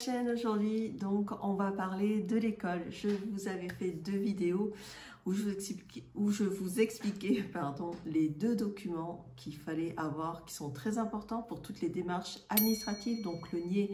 Chaîne aujourd'hui, donc on va parler de l'école. Je vous avais fait deux vidéos où je vous expliquais les deux documents qu'il fallait avoir qui sont très importants pour toutes les démarches administratives, donc le NIE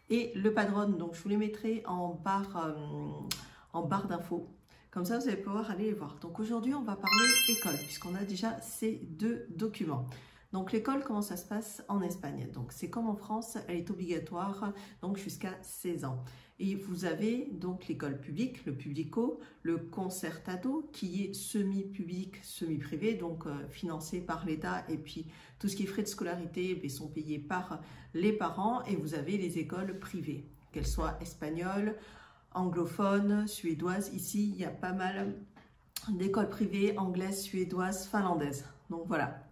et le Padron. Donc je vous les mettrai en barre d'infos. Comme ça, vous allez pouvoir aller les voir. Donc aujourd'hui, on va parler école puisqu'on a déjà ces deux documents. Donc l'école, comment ça se passe en Espagne? Donc c'est comme en France, elle est obligatoire donc jusqu'à 16 ans. Et vous avez donc l'école publique, le publico, le concertado qui est semi-public, semi-privé, donc financé par l'État, et puis tout ce qui est frais de scolarité sont payés par les parents. Et vous avez les écoles privées, qu'elles soient espagnoles, anglophones, suédoises. Ici, il y a pas mal d'écoles privées anglaises, suédoises, finlandaises. Donc voilà.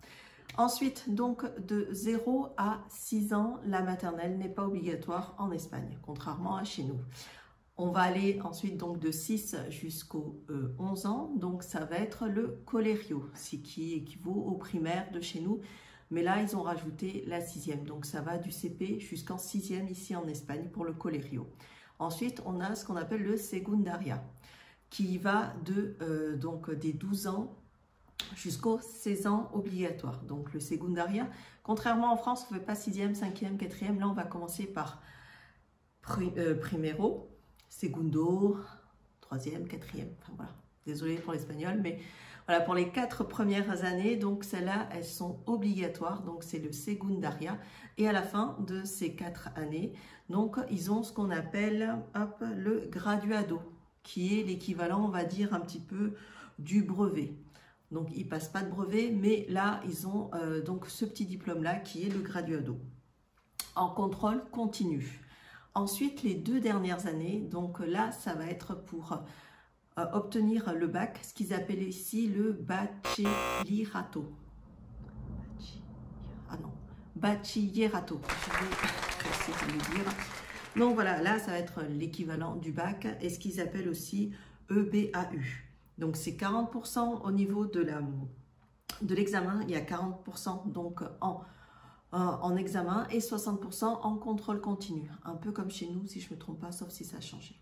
Ensuite, donc de 0 à 6 ans, la maternelle n'est pas obligatoire en Espagne, contrairement à chez nous. On va aller ensuite donc de 6 jusqu'aux 11 ans, donc ça va être le colegio, ce qui équivaut au primaire de chez nous. Mais là, ils ont rajouté la 6e, donc ça va du CP jusqu'en 6e ici en Espagne pour le colegio. Ensuite, on a ce qu'on appelle le secundaria, qui va donc des 12 ans jusqu'aux 16 ans obligatoires. Donc le secondaria, contrairement en France, on ne fait pas 6e, 5e, 4e. Là, on va commencer par primero, segundo, 3e, 4e. Enfin voilà, désolé pour l'espagnol, mais voilà, pour les 4 premières années, donc celles-là, elles sont obligatoires. Donc c'est le secundaria. Et à la fin de ces 4 années, donc ils ont ce qu'on appelle le graduado, qui est l'équivalent, on va dire, un petit peu du brevet. Donc, ils ne passent pas de brevet, mais là, ils ont donc ce petit diplôme-là qui est le graduado en contrôle continu. Ensuite, les 2 dernières années, donc là, ça va être pour obtenir le bac, ce qu'ils appellent ici le bachillerato. Ah non, bachillerato. Je vais le dire. Donc voilà, là, ça va être l'équivalent du bac et ce qu'ils appellent aussi EBAU. Donc c'est 40% au niveau de l'examen, il y a 40% donc en examen et 60% en contrôle continu. Un peu comme chez nous si je ne me trompe pas, sauf si ça a changé.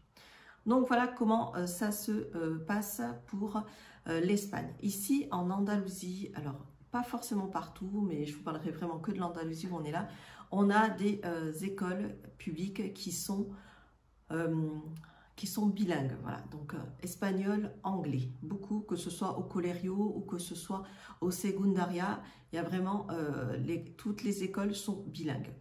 Donc voilà comment ça se passe pour l'Espagne. Ici en Andalousie, alors pas forcément partout, mais je vous parlerai vraiment que de l'Andalousie où on est là, on a des écoles publiques qui sont bilingues, voilà, donc espagnol, anglais, beaucoup, que ce soit au colegio ou que ce soit au secundaria, il y a vraiment, toutes les écoles sont bilingues.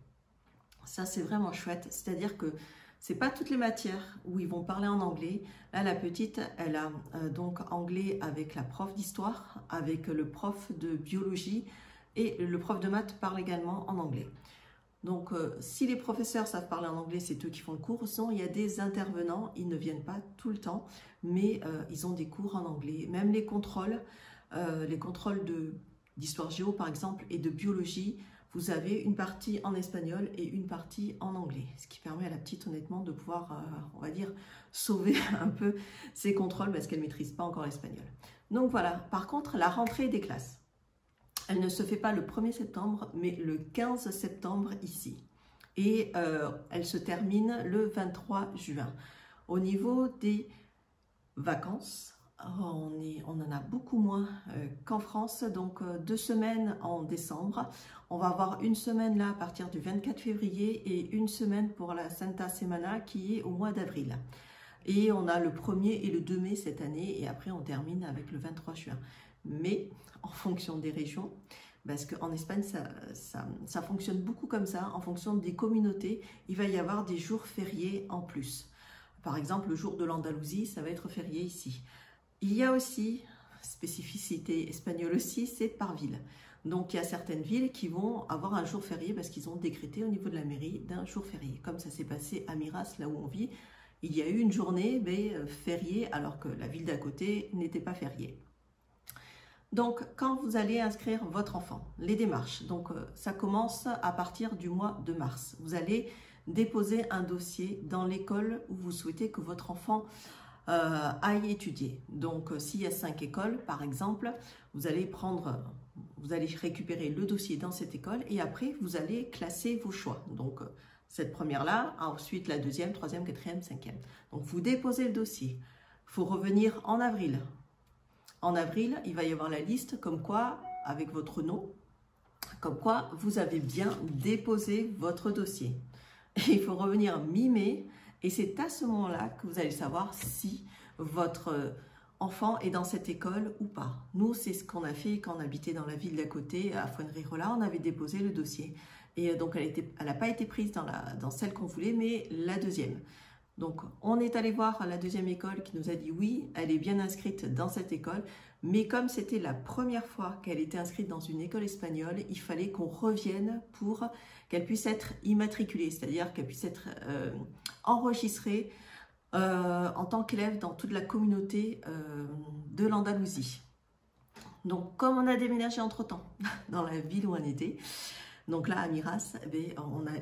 Ça, c'est vraiment chouette, c'est-à-dire que c'est pas toutes les matières où ils vont parler en anglais. Là, la petite, elle a donc anglais avec la prof d'histoire, avec le prof de biologie et le prof de maths parle également en anglais. Donc, si les professeurs savent parler en anglais, c'est eux qui font le cours. Sinon, il y a des intervenants, ils ne viennent pas tout le temps, mais ils ont des cours en anglais. Même les contrôles d'histoire géo, par exemple, et de biologie, vous avez une partie en espagnol et une partie en anglais. Ce qui permet à la petite, honnêtement, de pouvoir, on va dire, sauver un peu ses contrôles parce qu'elle ne maîtrise pas encore l'espagnol. Donc voilà, par contre, la rentrée des classes. Elle ne se fait pas le 1er septembre, mais le 15 septembre ici. Et elle se termine le 23 juin. Au niveau des vacances, on en a beaucoup moins qu'en France. Donc 2 semaines en décembre. On va avoir une semaine là à partir du 24 février et une semaine pour la Santa Semana qui est au mois d'avril. Et on a le 1er et le 2 mai cette année et après on termine avec le 23 juin. Mais en fonction des régions, parce qu'en Espagne, ça fonctionne beaucoup comme ça, en fonction des communautés, il va y avoir des jours fériés en plus. Par exemple, le jour de l'Andalousie, ça va être férié ici. Il y a aussi, spécificité espagnole aussi, c'est par ville. Donc il y a certaines villes qui vont avoir un jour férié parce qu'ils ont décrété au niveau de la mairie d'un jour férié. Comme ça s'est passé à Miras, là où on vit, il y a eu une journée fériée alors que la ville d'à côté n'était pas fériée. Donc, quand vous allez inscrire votre enfant, les démarches, donc ça commence à partir du mois de mars. Vous allez déposer un dossier dans l'école où vous souhaitez que votre enfant aille étudier. Donc, s'il y a 5 écoles, par exemple, vous allez récupérer le dossier dans cette école et après, vous allez classer vos choix. Donc, cette première-là, ensuite la deuxième, troisième, quatrième, cinquième. Donc vous déposez le dossier. Il faut revenir en avril. En avril, il va y avoir la liste comme quoi, avec votre nom, comme quoi vous avez bien déposé votre dossier. Et il faut revenir mi-mai et c'est à ce moment-là que vous allez savoir si votre enfant est dans cette école ou pas. Nous, c'est ce qu'on a fait quand on habitait dans la ville d'à côté, à Fuengirola, on avait déposé le dossier. Et donc, elle n'a pas été prise dans celle qu'on voulait, mais la deuxième. Donc, on est allé voir la deuxième école qui nous a dit oui, elle est bien inscrite dans cette école, mais comme c'était la première fois qu'elle était inscrite dans une école espagnole, il fallait qu'on revienne pour qu'elle puisse être immatriculée, c'est-à-dire qu'elle puisse être enregistrée en tant qu'élève dans toute la communauté de l'Andalousie. Donc, comme on a déménagé entre-temps dans la ville où on était, donc là, à Miras,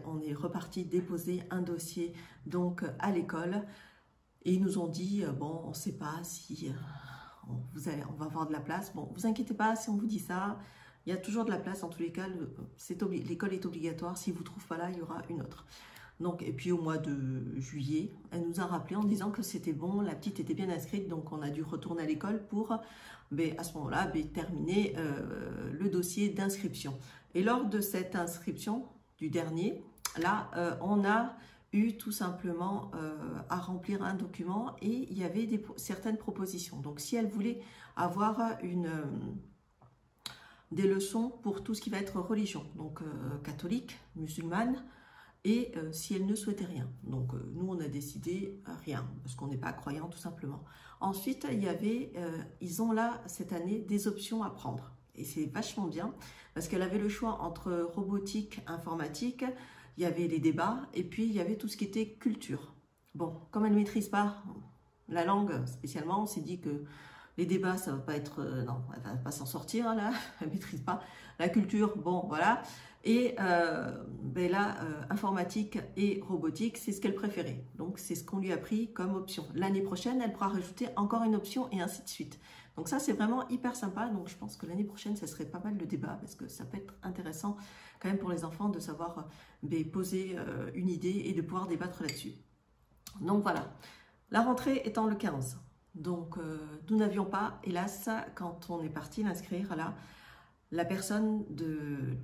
on est reparti déposer un dossier donc à l'école et ils nous ont dit bon, on ne sait pas si on va avoir de la place. Bon, vous inquiétez pas si on vous dit ça, il y a toujours de la place. En tous les cas, l'école est obligatoire. Si vous ne trouvez pas là, il y aura une autre. Donc, et puis au mois de juillet, elle nous a rappelé en disant que c'était bon, la petite était bien inscrite, donc on a dû retourner à l'école pour à ce moment-là terminer le dossier d'inscription. Et lors de cette inscription du dernier, là, on a eu tout simplement à remplir un document et il y avait certaines propositions. Donc, si elle voulait avoir des leçons pour tout ce qui va être religion, donc catholique, musulmane, et si elle ne souhaitait rien. Donc, nous, on a décidé rien, parce qu'on n'est pas croyant tout simplement. Ensuite, il y avait, ils ont là, cette année, des options à prendre. Et c'est vachement bien, parce qu'elle avait le choix entre robotique, informatique, il y avait les débats, et puis il y avait tout ce qui était culture. Bon, comme elle ne maîtrise pas la langue spécialement, on s'est dit que les débats, ça ne va pas être... non, elle ne va pas s'en sortir, hein, là, elle ne maîtrise pas. La culture, bon, voilà. Et là, informatique et robotique, c'est ce qu'elle préférait. Donc, c'est ce qu'on lui a pris comme option. L'année prochaine, elle pourra rajouter encore une option et ainsi de suite. Donc ça, c'est vraiment hyper sympa. Donc, je pense que l'année prochaine, ça serait pas mal le débat parce que ça peut être intéressant quand même pour les enfants de savoir poser une idée et de pouvoir débattre là-dessus. Donc, voilà. La rentrée étant le 15. Donc, nous n'avions pas, hélas, quand on est parti l'inscrire là, la personne de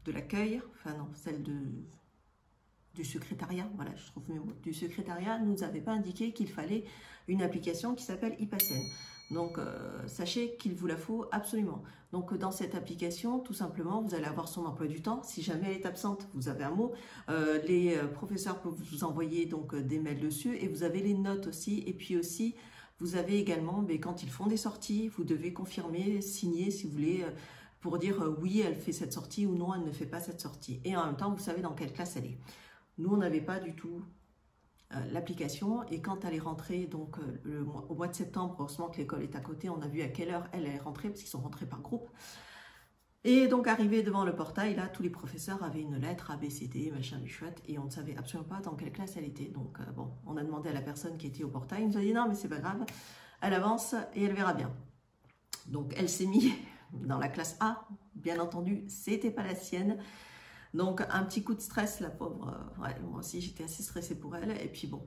l'accueil, enfin non, celle du secrétariat, voilà, je trouve mes mots, du secrétariat, nous avait pas indiqué qu'il fallait une application qui s'appelle IPASSEN. Donc, sachez qu'il vous la faut absolument. Donc, dans cette application, tout simplement, vous allez avoir son emploi du temps. Si jamais elle est absente, vous avez un mot. Les professeurs peuvent vous envoyer donc des mails dessus et vous avez les notes aussi. Et puis aussi, vous avez également, quand ils font des sorties, vous devez confirmer, signer si vous voulez, pour dire oui, elle fait cette sortie ou non, elle ne fait pas cette sortie. Et en même temps, vous savez dans quelle classe elle est. Nous, on n'avait pas du tout l'application et quand elle est rentrée donc au mois de septembre, heureusement que l'école est à côté, on a vu à quelle heure elle est rentrée parce qu'ils sont rentrés par groupe. Et donc arrivé devant le portail, là tous les professeurs avaient une lettre ABCD, machin du chouette, et on ne savait absolument pas dans quelle classe elle était. Donc bon, on a demandé à la personne qui était au portail, il nous a dit non mais c'est pas grave, elle avance et elle verra bien. Donc elle s'est mise dans la classe A, bien entendu, c'était pas la sienne. Donc, un petit coup de stress, la pauvre. Ouais, moi aussi, j'étais assez stressée pour elle. Et puis bon,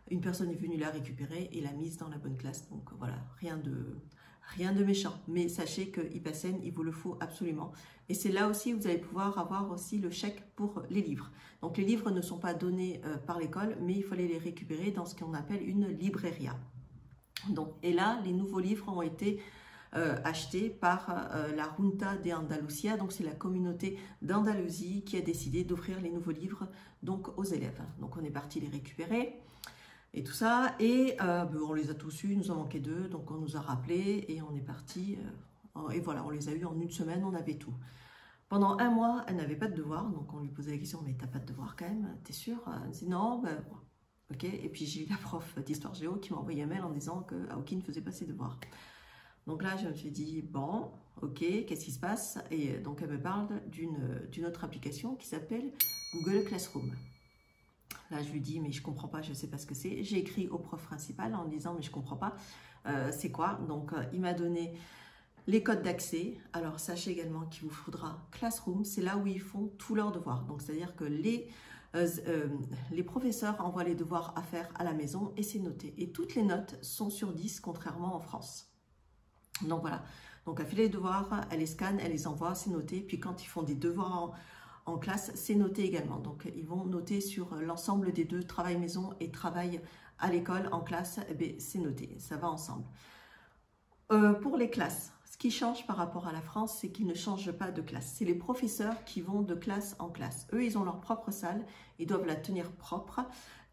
une personne est venue la récupérer et l'a mise dans la bonne classe. Donc voilà, rien de méchant. Mais sachez que IPASSEN, il vous le faut absolument. Et c'est là aussi où vous allez pouvoir avoir aussi le chèque pour les livres. Donc, les livres ne sont pas donnés par l'école, mais il fallait les récupérer dans ce qu'on appelle une libreria. Donc, et là, les nouveaux livres ont été acheté par la Junta de Andalucía, donc c'est la communauté d'Andalousie qui a décidé d'offrir les nouveaux livres donc aux élèves. Donc on est parti les récupérer et tout ça, et on les a tous eus, il nous en manquait 2, donc on nous a rappelé et on est parti, et voilà, on les a eus en une semaine, on avait tout. Pendant 1 mois, elle n'avait pas de devoir, donc on lui posait la question, mais t'as pas de devoir quand même, t'es sûr? Elle dit non, ok, et puis j'ai eu la prof d'histoire géo qui m'a envoyé un mail en disant que Aoki ne faisait pas ses devoirs. Donc là, je me suis dit, bon, ok, qu'est-ce qui se passe? Et donc, elle me parle d'une autre application qui s'appelle Google Classroom. Là, je lui dis, mais je ne comprends pas, je ne sais pas ce que c'est. J'ai écrit au prof principal en disant, mais je ne comprends pas, c'est quoi? Donc, il m'a donné les codes d'accès. Alors, sachez également qu'il vous faudra Classroom, c'est là où ils font tous leurs devoirs. Donc, c'est-à-dire que les les professeurs envoient les devoirs à faire à la maison et c'est noté. Et toutes les notes sont sur 10, contrairement en France. Donc voilà, donc elle fait les devoirs, elle les scanne, elle les envoie, c'est noté. Puis quand ils font des devoirs en classe, c'est noté également. Donc ils vont noter sur l'ensemble des deux, travail maison et travail à l'école, en classe, eh c'est noté, ça va ensemble. Pour les classes, ce qui change par rapport à la France, c'est qu'ils ne changent pas de classe. C'est les professeurs qui vont de classe en classe. Eux, ils ont leur propre salle, ils doivent la tenir propre.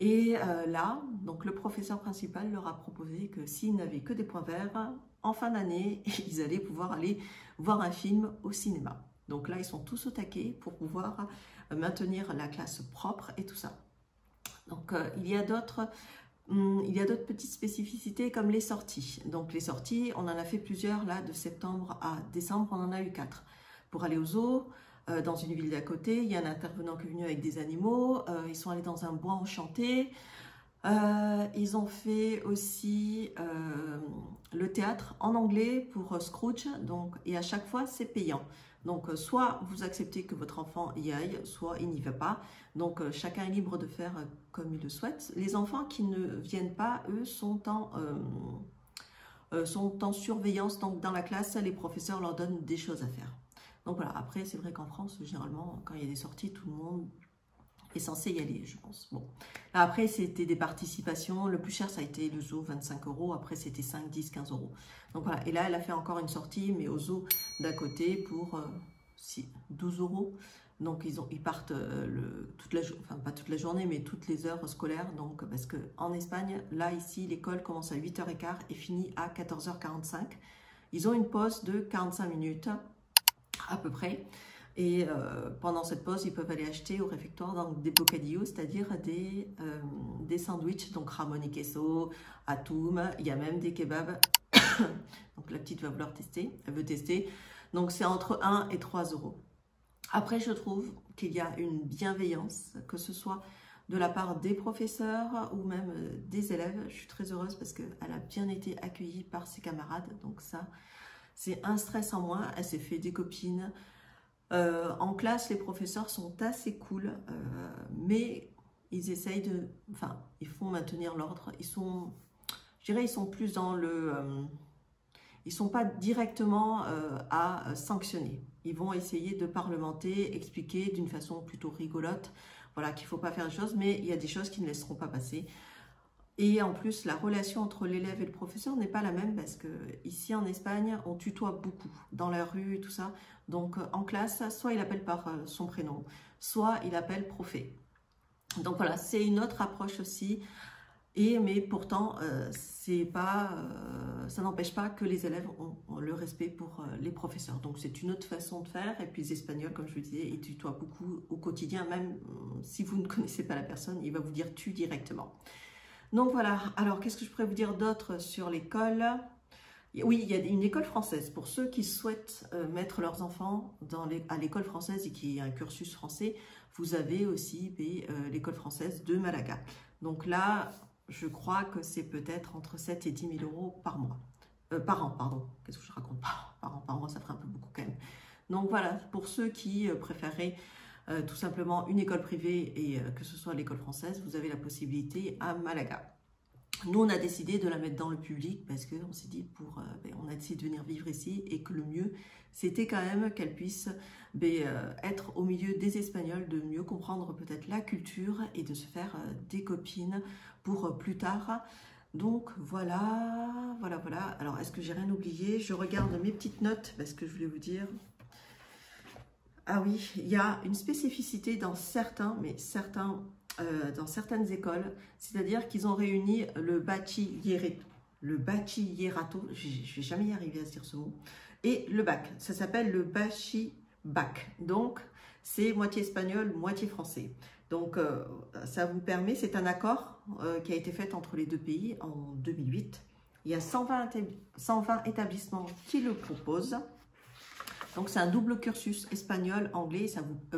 Et là, donc le professeur principal leur a proposé que s'ils n'avaient que des points verts, en fin d'année, ils allaient pouvoir aller voir un film au cinéma. Donc là, ils sont tous au taquet pour pouvoir maintenir la classe propre et tout ça. Donc il y a d'autres petites spécificités comme les sorties. Donc les sorties, on en a fait plusieurs là, de septembre à décembre, on en a eu 4. Pour aller au zoo, dans une ville d'à côté, il y a un intervenant qui est venu avec des animaux, ils sont allés dans un bois enchanté, ils ont fait aussi le théâtre en anglais pour Scrooge, donc, et à chaque fois c'est payant. Donc soit vous acceptez que votre enfant y aille, soit il n'y va pas. Donc chacun est libre de faire comme il le souhaite. Les enfants qui ne viennent pas, eux, sont en surveillance. Donc dans la classe, les professeurs leur donnent des choses à faire. Donc voilà, après c'est vrai qu'en France, généralement, quand il y a des sorties, tout le monde est censé y aller, je pense. Bon. Là, après, c'était des participations. Le plus cher, ça a été le zoo, 25 €. Après, c'était 5, 10, 15 €. Donc voilà. Et là, elle a fait encore une sortie, mais au zoo d'à côté pour 12 €. Donc, ils partent toute la, enfin, pas toute la journée, mais toutes les heures scolaires. Donc, parce qu'en Espagne, là, ici, l'école commence à 8h15 et finit à 14h45. Ils ont une pause de 45 minutes, à peu près. Et pendant cette pause, ils peuvent aller acheter au réfectoire donc, des bocadillos, c'est-à-dire des sandwichs, donc ramon et queso, attum, il y a même des kebabs. Donc la petite va vouloir tester, elle veut tester. Donc c'est entre 1 et 3 €. Après, je trouve qu'il y a une bienveillance, que ce soit de la part des professeurs ou même des élèves. Je suis très heureuse parce qu'elle a bien été accueillie par ses camarades. Donc ça, c'est un stress en moins. Elle s'est fait des copines. En classe, les professeurs sont assez cool, mais ils essayent de... Enfin, ils font maintenir l'ordre. Ils sont... Je dirais, ils sont plus dans le... ils ne sont pas directement à sanctionner. Ils vont essayer de parlementer, expliquer d'une façon plutôt rigolote, voilà, qu'il ne faut pas faire des choses, mais il y a des choses qui ne laisseront pas passer. Et en plus, la relation entre l'élève et le professeur n'est pas la même parce que ici en Espagne, on tutoie beaucoup dans la rue et tout ça. Donc en classe, soit il appelle par son prénom, soit il appelle profé. Donc voilà, c'est une autre approche aussi. Mais pourtant, ça n'empêche pas que les élèves ont le respect pour les professeurs. Donc c'est une autre façon de faire. Et puis les Espagnols, comme je vous disais, ils tutoient beaucoup au quotidien. Même si vous ne connaissez pas la personne, il va vous dire tu directement. Donc voilà, alors qu'est-ce que je pourrais vous dire d'autre sur l'école? Oui, il y a une école française. Pour ceux qui souhaitent mettre leurs enfants à l'école française et qui a un cursus français, vous avez aussi l'école française de Malaga. Donc là, je crois que c'est peut-être entre 7 et 10 000 € par mois. Par an, pardon. Qu'est-ce que je raconte? Par mois, ça ferait un peu beaucoup quand même. Donc voilà, pour ceux qui préféraient tout simplement une école privée et que ce soit l'école française, vous avez la possibilité à Malaga. Nous, on a décidé de la mettre dans le public parce qu'on s'est dit, on a décidé de venir vivre ici et que le mieux, c'était quand même qu'elle puisse être au milieu des Espagnols, de mieux comprendre peut-être la culture et de se faire des copines pour plus tard. Donc voilà. Alors, est-ce que j'ai rien oublié? Je regarde mes petites notes parce que je voulais vous dire... Ah oui, il y a une spécificité dans dans certaines écoles, c'est-à-dire qu'ils ont réuni le bachillerato, je ne vais jamais y arriver à se dire ce mot, et le bac. Ça s'appelle le bac. Donc, c'est moitié espagnol, moitié français. Donc, ça vous permet, c'est un accord qui a été fait entre les deux pays en 2008. Il y a 120 établissements qui le proposent. Donc, c'est un double cursus espagnol-anglais,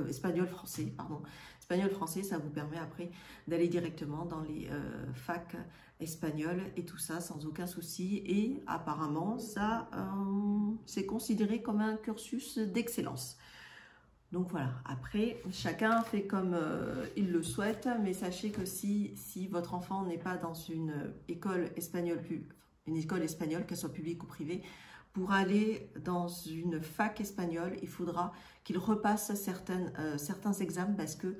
espagnol-français, pardon. Espagnol-français, ça vous permet après d'aller directement dans les facs espagnols et tout ça sans aucun souci. Et apparemment, ça, c'est considéré comme un cursus d'excellence. Donc voilà, après, chacun fait comme il le souhaite, mais sachez que si votre enfant n'est pas dans une école espagnole, qu'elle soit publique ou privée, pour aller dans une fac espagnole, il faudra qu'il repasse certains examens parce que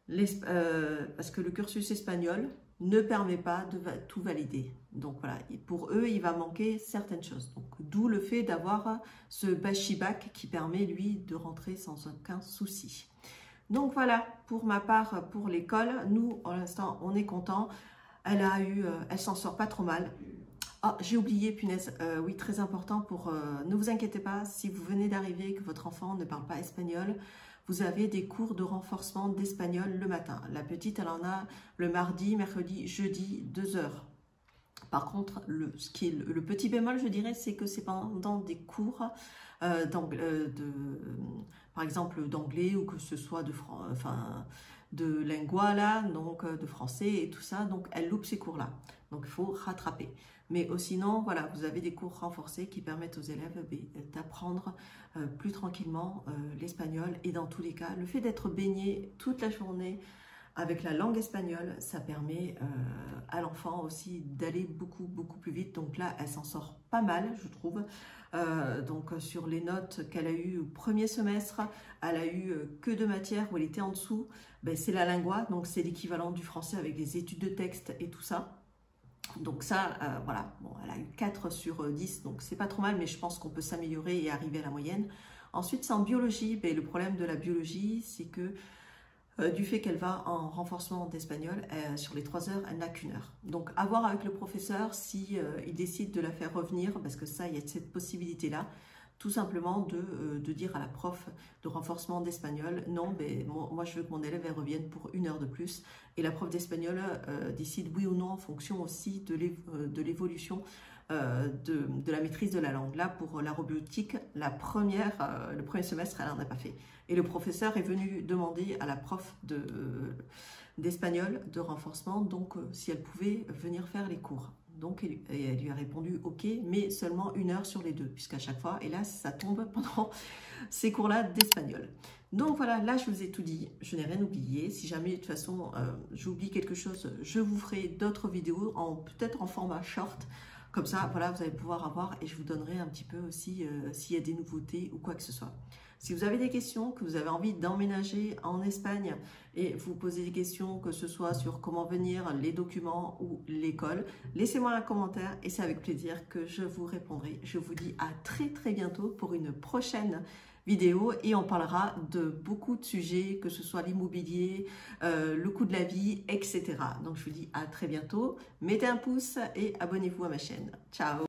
le cursus espagnol ne permet pas de tout valider. Donc voilà, et pour eux, il va manquer certaines choses. Donc d'où le fait d'avoir ce Bachibac qui permet, lui, de rentrer sans aucun souci. Donc voilà, pour ma part, pour l'école, nous, pour l'instant, on est content. Elle s'en sort pas trop mal. Ah, j'ai oublié, punaise, oui, très important ne vous inquiétez pas, si vous venez d'arriver et que votre enfant ne parle pas espagnol, vous avez des cours de renforcement d'espagnol le matin. La petite, elle en a le mardi, mercredi, jeudi, 2 heures. Par contre, le petit bémol, je dirais, c'est que c'est pendant des cours, par exemple d'anglais ou que ce soit de lingua, là, donc de français et tout ça. Donc, elle loupe ces cours-là. Donc, il faut rattraper. Mais sinon, voilà, vous avez des cours renforcés qui permettent aux élèves d'apprendre plus tranquillement l'espagnol. Et dans tous les cas, le fait d'être baigné toute la journée avec la langue espagnole, ça permet à l'enfant aussi d'aller beaucoup plus vite. Donc là, elle s'en sort pas mal, je trouve. Donc sur les notes qu'elle a eues au premier semestre, elle a eu que 2 matières où elle était en dessous. Ben, c'est la lingua, donc c'est l'équivalent du français avec les études de texte et tout ça. Donc ça, voilà, bon, elle a eu 4 sur 10, donc c'est pas trop mal, mais je pense qu'on peut s'améliorer et arriver à la moyenne. Ensuite, c'est en biologie. Ben, le problème de la biologie, c'est que du fait qu'elle va en renforcement d'espagnol, sur les 3 heures, elle n'a qu'1 heure. Donc, à voir avec le professeur si il décide de la faire revenir, parce que ça, il y a cette possibilité-là, tout simplement de dire à la prof de renforcement d'espagnol, non, ben, moi je veux que mon élève elle revienne pour 1 heure de plus, et la prof d'espagnol décide oui ou non en fonction aussi de l'évolution de la maîtrise de la langue. Là, pour la robotique, le premier semestre, elle n'en a pas fait. Et le professeur est venu demander à la prof d'espagnol de renforcement, donc si elle pouvait venir faire les cours. Donc, elle lui a répondu OK, mais seulement 1 heure sur les 2, puisqu'à chaque fois, et là, ça tombe pendant ces cours-là d'espagnol. Donc voilà, là, je vous ai tout dit, je n'ai rien oublié. Si jamais, de toute façon, j'oublie quelque chose, je vous ferai d'autres vidéos, peut-être en format short. Comme ça, voilà, vous allez pouvoir avoir et je vous donnerai un petit peu aussi s'il y a des nouveautés ou quoi que ce soit. Si vous avez des questions, que vous avez envie d'emménager en Espagne et vous posez des questions, que ce soit sur comment venir, les documents ou l'école, laissez-moi un commentaire et c'est avec plaisir que je vous répondrai. Je vous dis à très bientôt pour une prochaine vidéo et on parlera de beaucoup de sujets, que ce soit l'immobilier, le coût de la vie, etc. Donc je vous dis à très bientôt, mettez un pouce et abonnez-vous à ma chaîne. Ciao!